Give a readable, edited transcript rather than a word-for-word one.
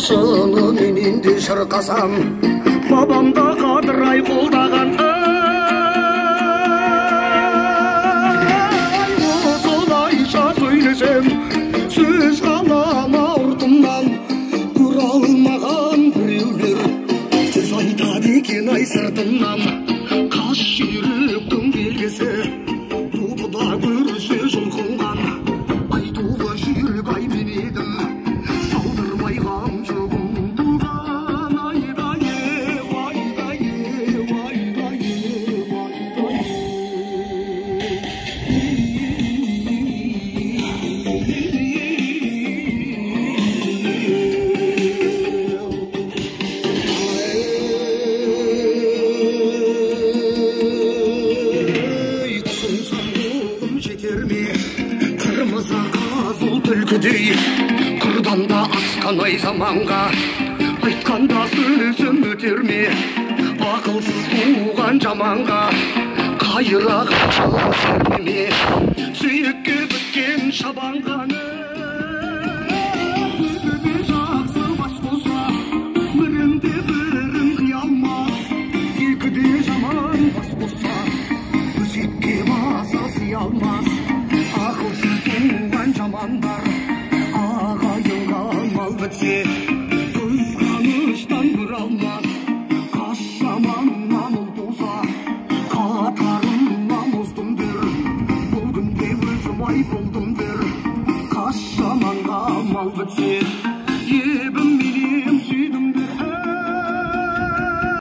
шыны менен де шырқасам, бабамда қадырай қолдаған осылайша сөйлесем, сөз қалама ұртымнан көре алмаған біреулер сөз айтады екен ай сыртымнан. Қас жүйріктің белгісі тупыда көрсе жұлқынған, айтуға жүйрік ай мен едім, салдырмай қамшы бұлдырған. Айда-е, айда-е, айда-е, қырмызы қызыл түлкідей қырданда асқан ай заманға, айтқанда сөзім өтер ме ақылсыз туған жаманға. Қайрақ серме сүйекке біткен шабанғаны, өзі жақсы бас болса бірінде бірін қия алмас, екіде жаман бас болса өсекке баса сыя алмас. Ақылсыз туған жамандар ағайынға мал бітсе қызғаныштан бір алмас. Қас жаман намыл туса қатарына мұздым дер, бұл күнде өзім ай болдым дер. Қас жаманға мал бітсе